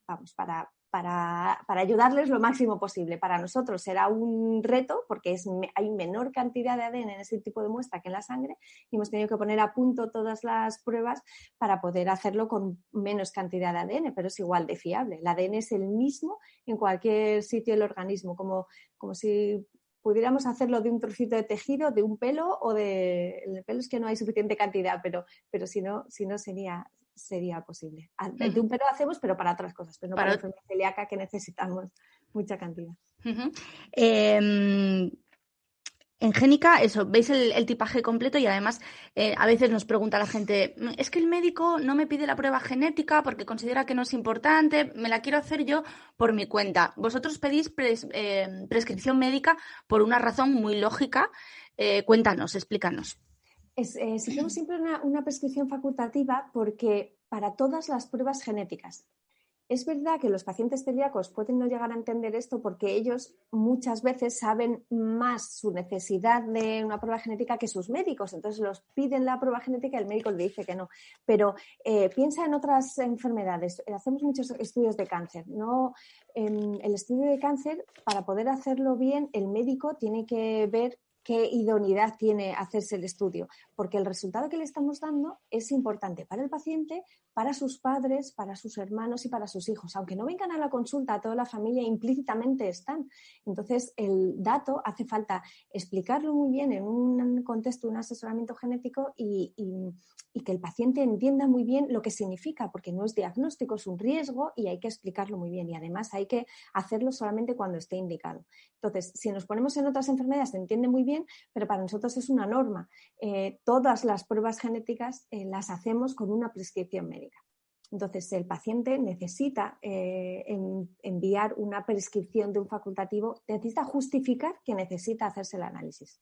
para ayudarles lo máximo posible. Para nosotros será un reto porque hay menor cantidad de ADN en ese tipo de muestra que en la sangre y hemos tenido que poner a punto todas las pruebas para poder hacerlo con menos cantidad de ADN, pero es igual de fiable. El ADN es el mismo en cualquier sitio del organismo, como si pudiéramos hacerlo de un trocito de tejido, de un pelo o el pelo es que no hay suficiente cantidad, pero si no sería posible. De un pelo hacemos, pero para otras cosas, pero no para la enfermedad celíaca que necesitamos mucha cantidad. En Génica, eso, veis el tipaje completo y además a veces nos pregunta la gente, es que el médico no me pide la prueba genética porque considera que no es importante, me la quiero hacer yo por mi cuenta. Vosotros pedís prescripción médica por una razón muy lógica. Cuéntanos, explícanos. Seguimos siempre una prescripción facultativa porque para todas las pruebas genéticas. Es verdad que los pacientes celíacos pueden no llegar a entender esto porque ellos muchas veces saben más su necesidad de una prueba genética que sus médicos. Entonces los piden la prueba genética y el médico le dice que no. Pero piensa en otras enfermedades. Hacemos muchos estudios de cáncer, ¿no? El estudio de cáncer, para poder hacerlo bien, el médico tiene que ver qué idoneidad tiene hacerse el estudio, porque el resultado que le estamos dando es importante para el paciente, para sus padres, para sus hermanos y para sus hijos. Aunque no vengan a la consulta, toda la familia implícitamente están. Entonces, el dato hace falta explicarlo muy bien en un contexto de un asesoramiento genético y que el paciente entienda muy bien lo que significa, porque no es diagnóstico, es un riesgo y hay que explicarlo muy bien. Y además hay que hacerlo solamente cuando esté indicado. Entonces, si nos ponemos en otras enfermedades, se entiende muy bien, pero para nosotros es una norma. Todas las pruebas genéticas las hacemos con una prescripción médica. Entonces, el paciente necesita enviar una prescripción de un facultativo, necesita justificar que necesita hacerse el análisis.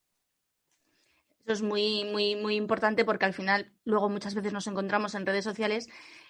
Eso es muy, muy, muy importante porque al final luego muchas veces nos encontramos en redes sociales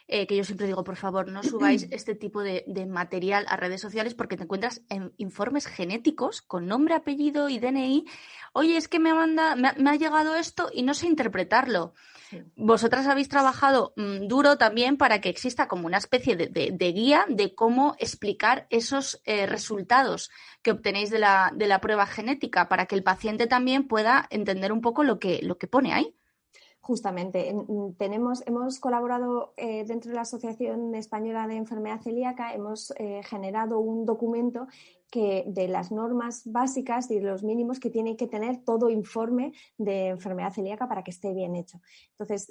que yo siempre digo, por favor, no subáis este tipo de material a redes sociales porque te encuentras en informes genéticos con nombre, apellido y DNI. Oye, es que me ha llegado esto y no sé interpretarlo. Sí. Vosotras habéis trabajado duro también para que exista como una especie de guía de cómo explicar esos resultados que obtenéis de la prueba genética para que el paciente también pueda entender un poco lo que pone ahí. Justamente, hemos colaborado dentro de la Asociación Española de Enfermedad Celíaca, hemos generado un documento que de las normas básicas y los mínimos que tiene que tener todo informe de enfermedad celíaca para que esté bien hecho. Entonces,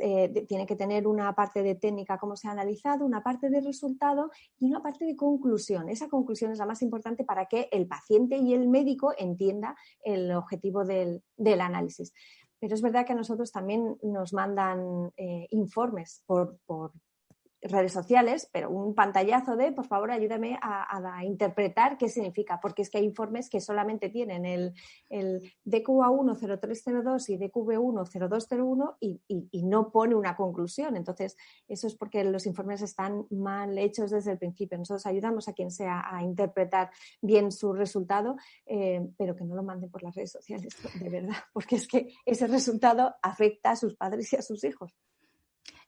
tiene que tener una parte de técnica, cómo se ha analizado, una parte de resultado y una parte de conclusión. Esa conclusión es la más importante para que el paciente y el médico entienda el objetivo del análisis. Pero es verdad que a nosotros también nos mandan informes por redes sociales, pero un pantallazo de, por favor, ayúdame a interpretar qué significa, porque es que hay informes que solamente tienen el DQA1 0302 y DQB1 0201 y no pone una conclusión. Entonces, eso es porque los informes están mal hechos desde el principio. Nosotros ayudamos a quien sea a interpretar bien su resultado, pero que no lo manden por las redes sociales, de verdad, porque es que ese resultado afecta a sus padres y a sus hijos.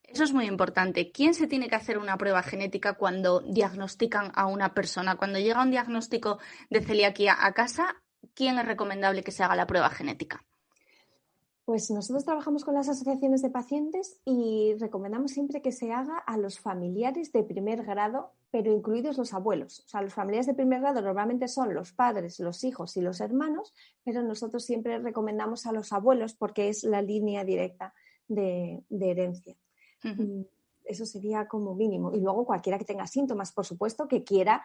Eso es muy importante. ¿Quién se tiene que hacer una prueba genética cuando diagnostican a una persona? Cuando llega un diagnóstico de celiaquía a casa, ¿quién es recomendable que se haga la prueba genética? Pues nosotros trabajamos con las asociaciones de pacientes y recomendamos siempre que se haga a los familiares de primer grado, pero incluidos los abuelos. O sea, los familiares de primer grado normalmente son los padres, los hijos y los hermanos, pero nosotros siempre recomendamos a los abuelos porque es la línea directa de herencia. Uh-huh. Eso sería como mínimo. Y luego cualquiera que tenga síntomas, por supuesto, que quiera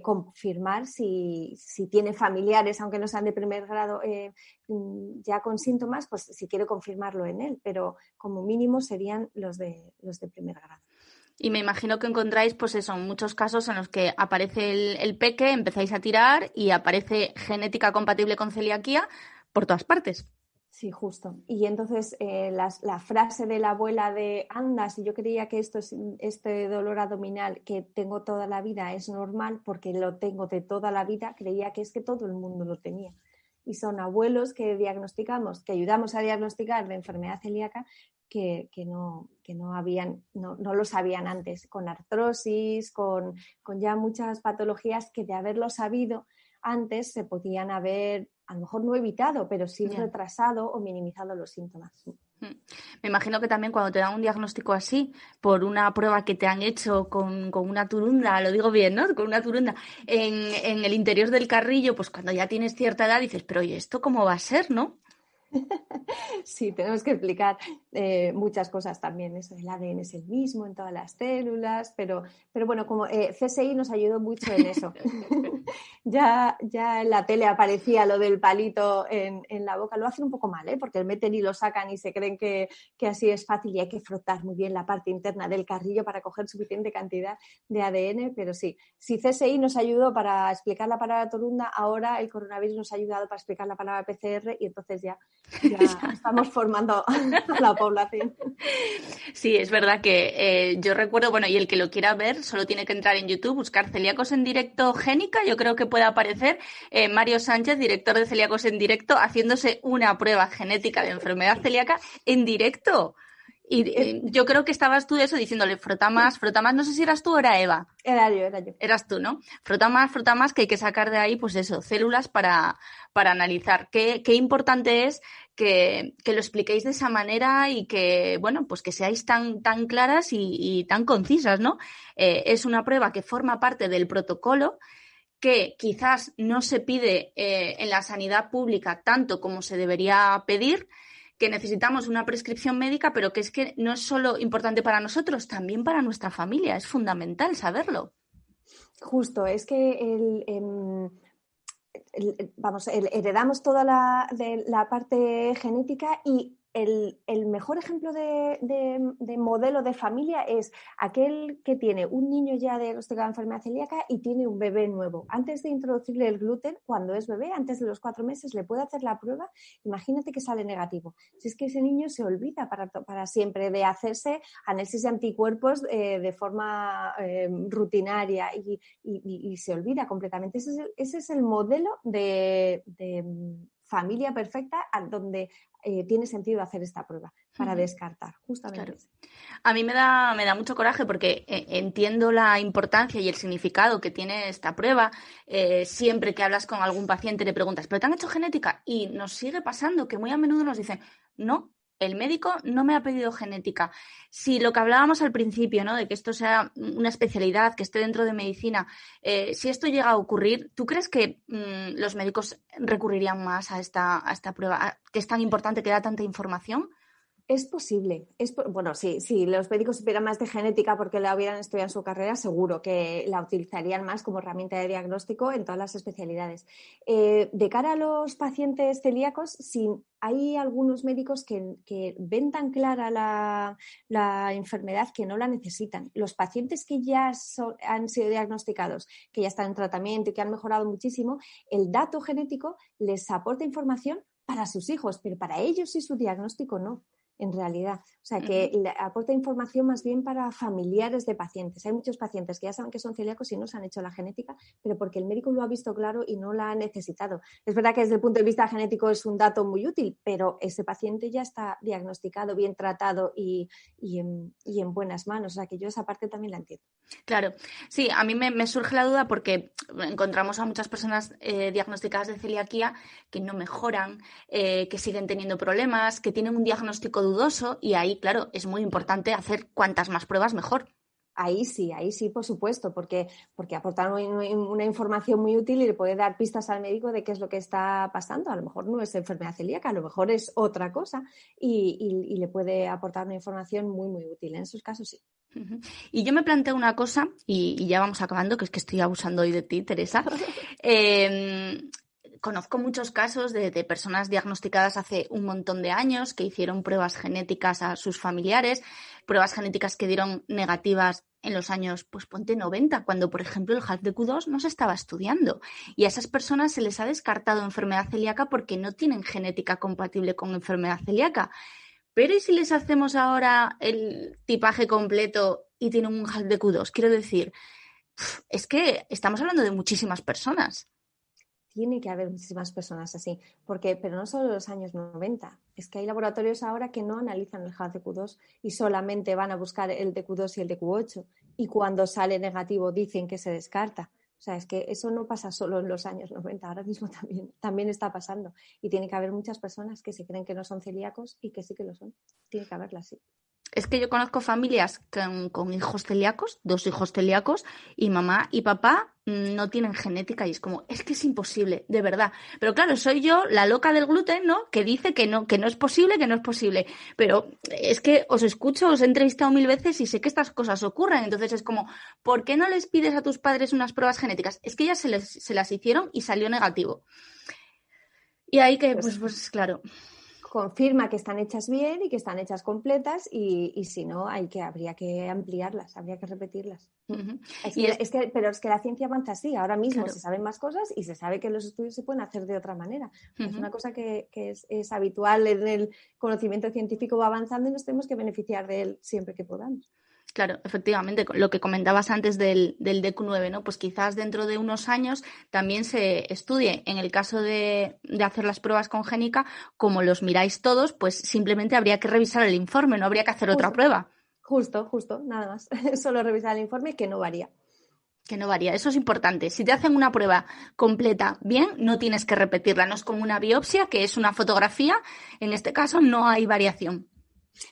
confirmar si tiene familiares, aunque no sean de primer grado, ya con síntomas, pues si quiere confirmarlo en él. Pero como mínimo serían los de primer grado. Y me imagino que encontráis, pues eso, muchos casos en los que aparece el peque, empezáis a tirar y aparece genética compatible con celiaquía por todas partes. Sí, justo. Y entonces la frase de la abuela de anda, si yo creía que este dolor abdominal que tengo toda la vida es normal porque lo tengo de toda la vida, creía que es que todo el mundo lo tenía. Y son abuelos que diagnosticamos, que ayudamos a diagnosticar la enfermedad celíaca que no lo sabían antes, con artrosis, con ya muchas patologías que de haberlo sabido antes se podían haber, a lo mejor no evitado, pero sí retrasado o minimizado los síntomas. Me imagino que también cuando te dan un diagnóstico así, por una prueba que te han hecho con una turunda, lo digo bien, ¿no? Con una turunda en el interior del carrillo, pues cuando ya tienes cierta edad dices, pero oye, ¿esto cómo va a ser, no? Sí, tenemos que explicar muchas cosas también. Eso, el ADN es el mismo en todas las células, pero bueno, como CSI nos ayudó mucho en eso. ya en la tele aparecía lo del palito en la boca. Lo hacen un poco mal, porque el meten y lo sacan y se creen que así es fácil y hay que frotar muy bien la parte interna del carrillo para coger suficiente cantidad de ADN, pero sí. Si CSI nos ayudó para explicar la palabra torunda, ahora el coronavirus nos ha ayudado para explicar la palabra PCR y entonces ya estamos formando a la población. Sí, es verdad que yo recuerdo, bueno, y el que lo quiera ver solo tiene que entrar en YouTube, buscar Celíacos en Directo Génica, yo creo que puede aparecer Mario Sánchez, director de Celíacos en Directo, haciéndose una prueba genética de enfermedad celíaca en directo. Y yo creo que estabas tú de eso diciéndole frota más, no sé si eras tú o era Eva. Era yo. Eras tú, ¿no? Frota más, que hay que sacar de ahí, pues eso, células para analizar. Qué importante es que lo expliquéis de esa manera y que, bueno, pues que seáis tan claras y tan concisas, ¿no? Es una prueba que forma parte del protocolo que quizás no se pide en la sanidad pública tanto como se debería pedir, que necesitamos una prescripción médica, pero que es que no es solo importante para nosotros, también para nuestra familia. Es fundamental saberlo. Justo, es que heredamos toda la parte genética y el mejor ejemplo de modelo de familia es aquel que tiene un niño ya diagnosticado de enfermedad celíaca y tiene un bebé nuevo. Antes de introducirle el gluten, cuando es bebé, antes de los 4 meses, le puede hacer la prueba. Imagínate que sale negativo. Si es que ese niño se olvida para siempre de hacerse análisis de anticuerpos de forma rutinaria y se olvida completamente. Ese es el modelo de familia perfecta donde tiene sentido hacer esta prueba para descartar, justamente. Claro. A mí me da mucho coraje porque entiendo la importancia y el significado que tiene esta prueba. Siempre que hablas con algún paciente le preguntas, ¿pero te han hecho genética? Y nos sigue pasando que muy a menudo nos dicen, no, el médico no me ha pedido genética. Si lo que hablábamos al principio, ¿no? De que esto sea una especialidad, que esté dentro de medicina, si esto llega a ocurrir, ¿tú crees que los médicos recurrirían más a esta prueba, que es tan importante, que da tanta información? Es posible. Bueno, si los médicos supieran más de genética porque la hubieran estudiado en su carrera, seguro que la utilizarían más como herramienta de diagnóstico en todas las especialidades. De cara a los pacientes celíacos, hay algunos médicos que ven tan clara la enfermedad que no la necesitan. Los pacientes que ya han sido diagnosticados, que ya están en tratamiento y que han mejorado muchísimo, el dato genético les aporta información para sus hijos, pero para ellos y su diagnóstico no. En realidad, o sea, que le aporta información más bien para familiares de pacientes. Hay muchos pacientes que ya saben que son celíacos y no se han hecho la genética, pero porque el médico lo ha visto claro y no la ha necesitado. Es verdad que desde el punto de vista genético es un dato muy útil, pero ese paciente ya está diagnosticado, bien tratado y en buenas manos. O sea, que yo esa parte también la entiendo. Claro, sí, a mí me surge la duda porque encontramos a muchas personas diagnosticadas de celiaquía que no mejoran, que siguen teniendo problemas, que tienen un diagnóstico dudoso y ahí, claro, es muy importante hacer cuantas más pruebas mejor. Ahí sí, por supuesto, porque aportar una información muy útil y le puede dar pistas al médico de qué es lo que está pasando. A lo mejor no es enfermedad celíaca, a lo mejor es otra cosa y le puede aportar una información muy, muy útil. En esos casos sí. Uh-huh. Y yo me planteo una cosa, y ya vamos acabando, que es que estoy abusando hoy de ti, Teresa. Conozco muchos casos de personas diagnosticadas hace un montón de años que hicieron pruebas genéticas a sus familiares, pruebas genéticas que dieron negativas en los años, pues ponte 90, cuando, por ejemplo, el HALF-DQ2 no se estaba estudiando. Y a esas personas se les ha descartado enfermedad celíaca porque no tienen genética compatible con enfermedad celíaca. Pero ¿y si les hacemos ahora el tipaje completo y tienen un HALF-DQ2? Quiero decir, es que estamos hablando de muchísimas personas. Tiene que haber muchísimas personas así, pero no solo en los años 90, es que hay laboratorios ahora que no analizan el HALF-DQ2 y solamente van a buscar el DQ2 y el DQ8 y cuando sale negativo dicen que se descarta. O sea, es que eso no pasa solo en los años 90, ahora mismo también está pasando y tiene que haber muchas personas que se creen que no son celíacos y que sí que lo son. Tiene que haberlas, sí. Es que yo conozco familias con hijos celíacos, 2 hijos celíacos, y mamá y papá no tienen genética y es como, es que es imposible, de verdad. Pero claro, soy yo la loca del gluten, ¿no? Que dice que no es posible, que no es posible. Pero es que os escucho, os he entrevistado 1000 veces y sé que estas cosas ocurren. Entonces es como, ¿por qué no les pides a tus padres unas pruebas genéticas? Es que ellas se las hicieron y salió negativo. Y ahí que, pues claro... Confirma que están hechas bien y que están hechas completas y si no, habría que ampliarlas, habría que repetirlas. Uh-huh. Pero es que la ciencia avanza así. Ahora mismo claro. Se saben más cosas y se sabe que los estudios se pueden hacer de otra manera. Uh-huh. Es una cosa que es habitual en el conocimiento científico, va avanzando y nos tenemos que beneficiar de él siempre que podamos. Claro, efectivamente, lo que comentabas antes del DQ9, ¿no? Pues quizás dentro de unos años también se estudie. En el caso de hacer las pruebas con génica, como los miráis todos, pues simplemente habría que revisar el informe, no habría que hacer otra prueba. Justo, nada más. Solo revisar el informe que no varía. Que no varía, eso es importante. Si te hacen una prueba completa bien, no tienes que repetirla. No es como una biopsia, que es una fotografía. En este caso no hay variación.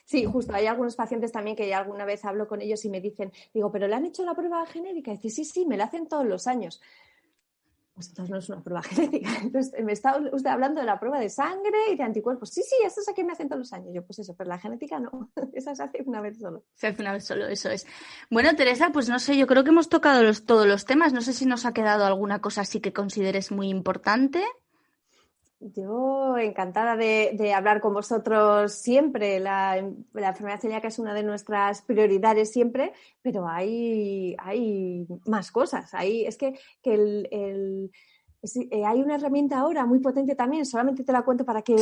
Sí, justo. Hay algunos pacientes también que ya alguna vez hablo con ellos y me dicen, digo, ¿pero le han hecho la prueba genética? Y dice, sí, me la hacen todos los años. Pues entonces no es una prueba genética. Entonces me está usted hablando de la prueba de sangre y de anticuerpos. Sí, esa es la que me hacen todos los años. Yo, pues eso, pero la genética no. Esa se hace una vez solo. Se hace una vez solo, eso es. Bueno, Teresa, pues no sé, yo creo que hemos tocado todos los temas. No sé si nos ha quedado alguna cosa así que consideres muy importante. Yo encantada de hablar con vosotros siempre. La enfermedad celíaca es una de nuestras prioridades siempre, pero hay más cosas. Es que hay una herramienta ahora muy potente también, solamente te la cuento para que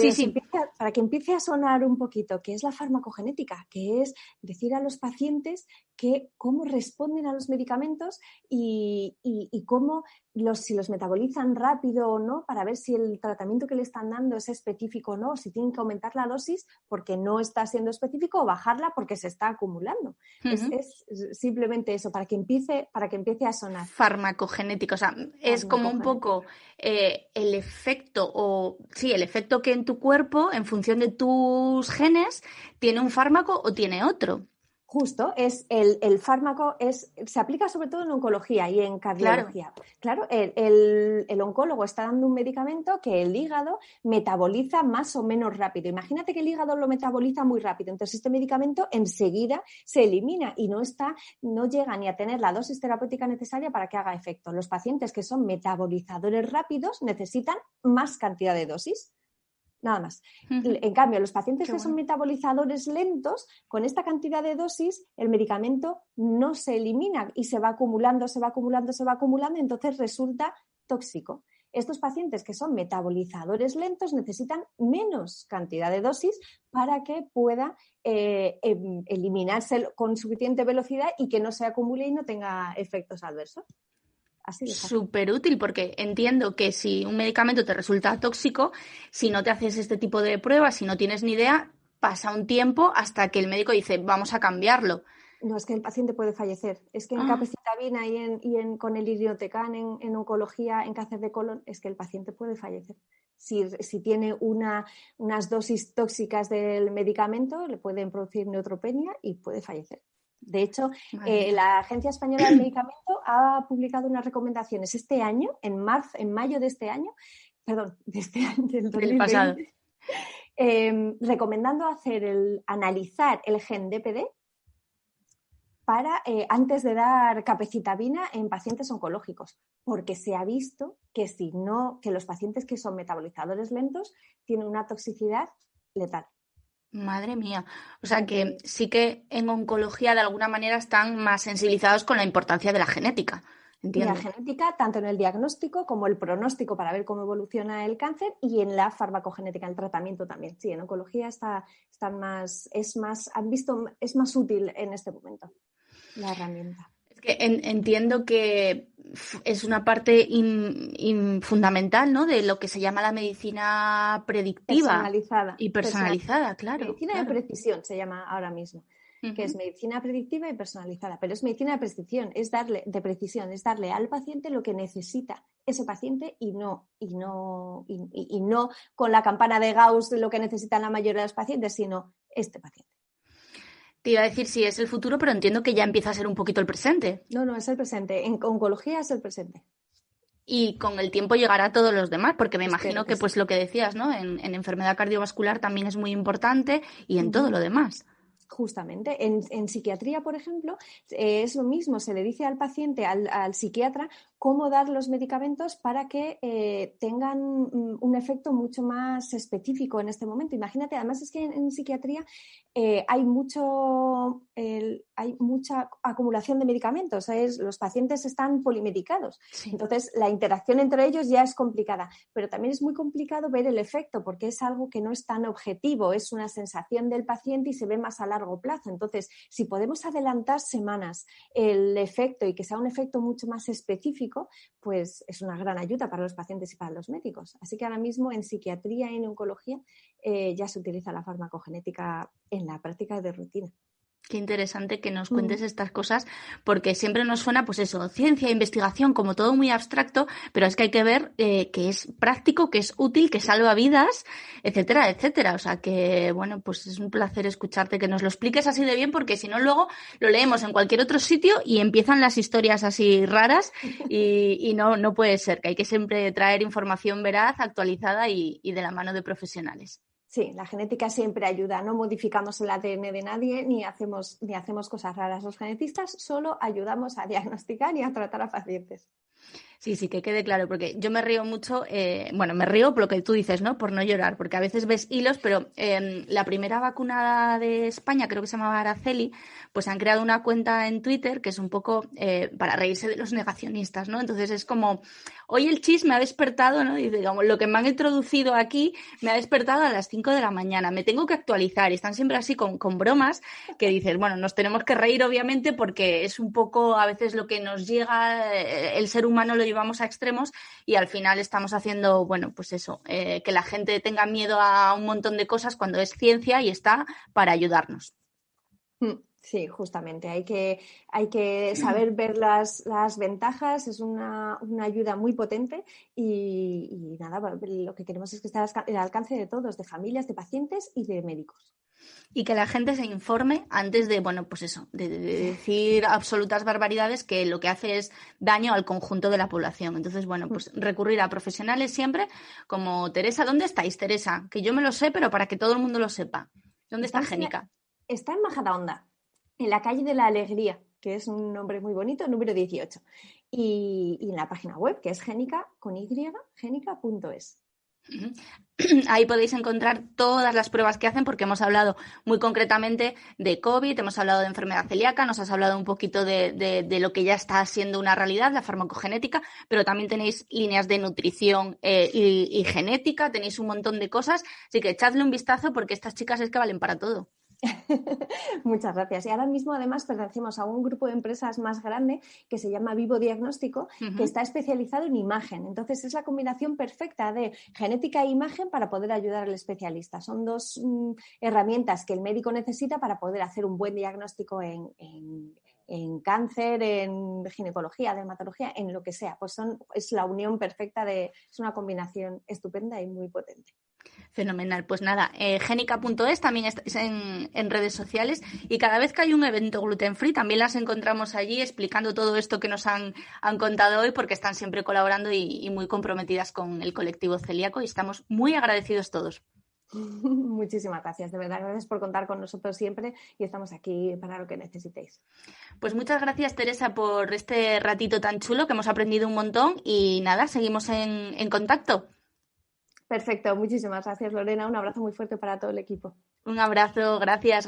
empiece a sonar un poquito, que es la farmacogenética, que es decir a los pacientes cómo responden a los medicamentos y cómo si los metabolizan rápido o no, para ver si el tratamiento que le están dando es específico o no, si tienen que aumentar la dosis porque no está siendo específico o bajarla porque se está acumulando. Uh-huh. Es simplemente eso, para que empiece a sonar. Farmacogenética, o sea, es como un poco el efecto que en tu cuerpo, en función de tus genes, tiene un fármaco o tiene otro. Justo, es el fármaco se aplica sobre todo en oncología y en cardiología. Claro, el oncólogo está dando un medicamento que el hígado metaboliza más o menos rápido. Imagínate que el hígado lo metaboliza muy rápido, entonces este medicamento enseguida se elimina y no llega ni a tener la dosis terapéutica necesaria para que haga efecto. Los pacientes que son metabolizadores rápidos necesitan más cantidad de dosis. Nada más. Uh-huh. En cambio, los pacientes son metabolizadores lentos, con esta cantidad de dosis, el medicamento no se elimina y se va acumulando, entonces resulta tóxico. Estos pacientes que son metabolizadores lentos necesitan menos cantidad de dosis para que pueda eliminarse con suficiente velocidad y que no se acumule y no tenga efectos adversos. Súper útil, porque entiendo que si un medicamento te resulta tóxico, si no te haces este tipo de pruebas, si no tienes ni idea, pasa un tiempo hasta que el médico dice, vamos a cambiarlo. No, es que el paciente puede fallecer. Es que en capecitabina con el irinotecan, en oncología, en cáncer de colon, es que el paciente puede fallecer. Si tiene unas dosis tóxicas del medicamento, le pueden producir neutropenia y puede fallecer. De hecho, la Agencia Española del Medicamento ha publicado unas recomendaciones este año, en mayo de este año, del 2020, pasado. Recomendando analizar el gen DPD antes de dar capecitabina en pacientes oncológicos, porque se ha visto que que los pacientes que son metabolizadores lentos tienen una toxicidad letal. Madre mía. O sea que sí que en oncología de alguna manera están más sensibilizados con la importancia de la genética. Entiendo. La genética, tanto en el diagnóstico como el pronóstico para ver cómo evoluciona el cáncer y en la farmacogenética, el tratamiento también. Sí, en oncología es más útil en este momento la herramienta. Que entiendo que es una parte fundamental, ¿no?, de lo que se llama la medicina predictiva y personalizada, claro. Medicina de precisión se llama ahora mismo, que es medicina predictiva y personalizada, pero es medicina de precisión, es darle al paciente lo que necesita ese paciente y no con la campana de Gauss de lo que necesitan la mayoría de los pacientes, sino este paciente. Te iba a decir si es el futuro, pero entiendo que ya empieza a ser un poquito el presente. No, es el presente. En oncología es el presente. Y con el tiempo llegará a todos los demás, porque me imagino que pues lo que decías, ¿no? En enfermedad cardiovascular también es muy importante y en todo lo demás. Justamente. En psiquiatría, por ejemplo, es lo mismo. Se le dice al paciente, al psiquiatra, cómo dar los medicamentos para que tengan un efecto mucho más específico en este momento. Imagínate, además es que en psiquiatría hay mucha acumulación de medicamentos. Los pacientes están polimedicados. Sí. Entonces, la interacción entre ellos ya es complicada. Pero también es muy complicado ver el efecto porque es algo que no es tan objetivo. Es una sensación del paciente y se ve más a largo plazo. Entonces, si podemos adelantar semanas el efecto y que sea un efecto mucho más específico, pues es una gran ayuda para los pacientes y para los médicos. Así que ahora mismo en psiquiatría y en oncología ya se utiliza la farmacogenética en la práctica de rutina. Qué interesante que nos cuentes estas cosas, porque siempre nos suena, pues eso, ciencia, investigación, como todo muy abstracto, pero es que hay que ver que es práctico, que es útil, que salva vidas, etcétera, etcétera. O sea que, bueno, pues es un placer escucharte, que nos lo expliques así de bien, porque si no luego lo leemos en cualquier otro sitio y empiezan las historias así raras y no puede ser, que hay que siempre traer información veraz, actualizada y de la mano de profesionales. Sí, la genética siempre ayuda. No modificamos el ADN de nadie ni hacemos cosas raras. Los genetistas solo ayudamos a diagnosticar y a tratar a pacientes. Sí, sí, que quede claro, porque yo me río mucho, me río por lo que tú dices, ¿no? Por no llorar, porque a veces ves hilos, pero la primera vacunada de España, creo que se llamaba Araceli, pues han creado una cuenta en Twitter que es un poco para reírse de los negacionistas, ¿no? Entonces es como, hoy el chis me ha despertado, ¿no? Y digamos, lo que me han introducido aquí me ha despertado a las 5 de la mañana, me tengo que actualizar, y están siempre así con bromas que dices, bueno, nos tenemos que reír obviamente porque es un poco a veces lo que nos llega, el ser humano lo llevamos a extremos y al final estamos haciendo, bueno, pues eso, que la gente tenga miedo a un montón de cosas cuando es ciencia y está para ayudarnos. Sí, justamente. Hay que saber ver las ventajas, es una ayuda muy potente y nada, lo que queremos es que esté al alcance de todos, de familias, de pacientes y de médicos. Y que la gente se informe antes de, bueno, pues eso, de decir absolutas barbaridades que lo que hace es daño al conjunto de la población. Entonces, bueno, pues recurrir a profesionales siempre como Teresa. ¿Dónde estáis, Teresa? Que yo me lo sé, pero para que todo el mundo lo sepa. ¿Dónde está Génica? Está en Majadahonda, en la calle de la Alegría, que es un nombre muy bonito, número 18. Y en la página web, que es génica, con Y, génica.es. Ahí podéis encontrar todas las pruebas que hacen porque hemos hablado muy concretamente de COVID, hemos hablado de enfermedad celíaca, nos has hablado un poquito de lo que ya está siendo una realidad, la farmacogenética, pero también tenéis líneas de nutrición y genética, tenéis un montón de cosas, así que echadle un vistazo porque estas chicas es que valen para todo. Muchas gracias. Y ahora mismo además pertenecemos a un grupo de empresas más grande que se llama Vivo Diagnóstico, que está especializado en imagen. Entonces es la combinación perfecta de genética e imagen para poder ayudar al especialista. Son dos herramientas que el médico necesita para poder hacer un buen diagnóstico en cáncer, en ginecología, dermatología, en lo que sea. Pues es la unión perfecta, es una combinación estupenda y muy potente. Fenomenal, pues nada, génica.es, también estáis en redes sociales y cada vez que hay un evento gluten free también las encontramos allí explicando todo esto que nos han contado hoy porque están siempre colaborando y muy comprometidas con el colectivo celíaco y estamos muy agradecidos todos. Muchísimas gracias, de verdad, gracias por contar con nosotros siempre y estamos aquí para lo que necesitéis. Pues muchas gracias, Teresa, por este ratito tan chulo que hemos aprendido un montón y nada, seguimos en contacto. Perfecto, muchísimas gracias, Lorena. Un abrazo muy fuerte para todo el equipo. Un abrazo, gracias.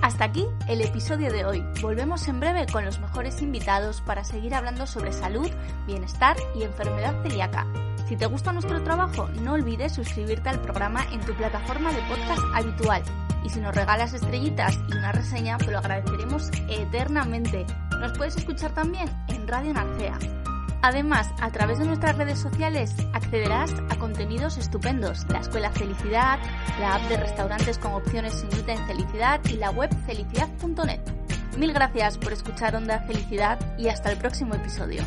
Hasta aquí el episodio de hoy. Volvemos en breve con los mejores invitados para seguir hablando sobre salud, bienestar y enfermedad celíaca. Si te gusta nuestro trabajo, no olvides suscribirte al programa en tu plataforma de podcast habitual. Y si nos regalas estrellitas y una reseña, te lo agradeceremos eternamente. Nos puedes escuchar también en Radio Narcea. Además, a través de nuestras redes sociales accederás a contenidos estupendos, la Escuela Felicidad, la app de restaurantes con opciones sin gluten Felicidad y la web felicidad.net. Mil gracias por escuchar Onda Felicidad y hasta el próximo episodio.